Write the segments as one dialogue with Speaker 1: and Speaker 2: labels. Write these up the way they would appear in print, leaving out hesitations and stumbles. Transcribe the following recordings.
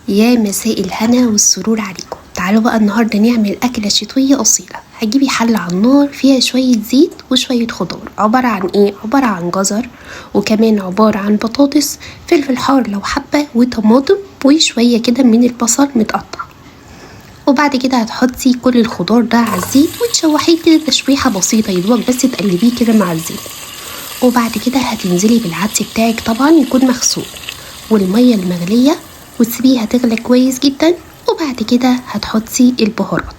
Speaker 1: يا مساء الهنا والسرور عليكم. تعالوا بقى النهاردة نعمل أكلة شتوية أصيلة. هتجيبي حلة على النار فيها شوية زيت وشوية خضار. عبارة عن ايه؟ عبارة عن جزر، وكمان عبارة عن بطاطس، فلفل حار لو حبة، وطماطم، وشوية كده من البصل متقطع. وبعد كده هتحطي كل الخضار ده على الزيت وتشوحيه كده تشويحة بسيطة، يدوق بس تقلبيه كده مع الزيت. وبعد كده هتنزلي بالعدس بتاعك، طبعا يكون مغسول، والمية المغلية، وتسيبيها تغلى كويس جدا. وبعد كده هتحطي البهارات،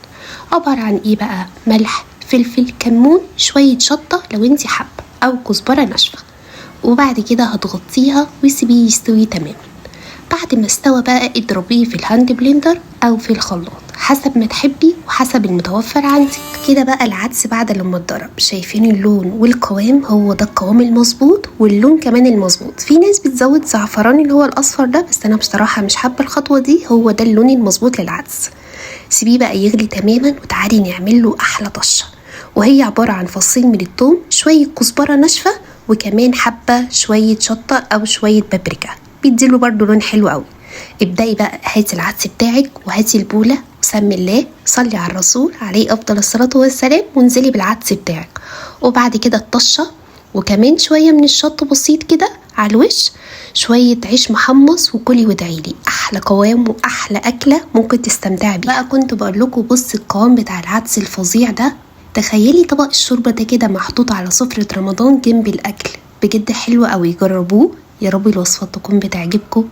Speaker 1: عبارة عن ايه بقى؟ ملح، فلفل، كمون، شوية شطة لو انتي حابة، او كزبرة ناشفة. وبعد كده هتغطيها وسيبيه يستوي تماما. بعد ما استوى بقى اضربيه في الهاند بلندر او في الخلاط حسب ما تحبي وحسب المتوفر عندك. كده بقى العدس بعد لما اتضرب، شايفين اللون والقوام؟ هو ده القوام المظبوط، واللون كمان المظبوط. في ناس بتزود زعفران اللي هو الاصفر ده، بس انا بصراحه مش حابه الخطوه دي. هو ده اللون المظبوط للعدس. سيبيه بقى يغلي تماما، وتعالي نعمل له احلى طشه، وهي عباره عن فصين من الثوم، شويه كزبره ناشفه، وكمان حبه شويه شطه او شويه بابريكا، بيديله برضو لون حلو قوي. ابدأي بقى، هاتي العدس بتاعك وهاتي البولة، وسمي الله، صلي على الرسول عليه أفضل الصلاة والسلام، وانزلي بالعدس بتاعك. وبعد كده الطشة، وكمان شوية من الشط بسيط كده على الوش، شوية عيش محمص، وكلي وادعيلي. أحلى قوام وأحلى أكلة ممكن تستمتعي بيها. بقى كنت بقول لكم بص القوام بتاع العدس الفظيع ده. تخيلي طبق الشوربة ده كده محطوط على سفرة رمضان جنب الأكل، بجد حلو قوي. جربوه، يا رب الوصفات تكون بتعجبكم.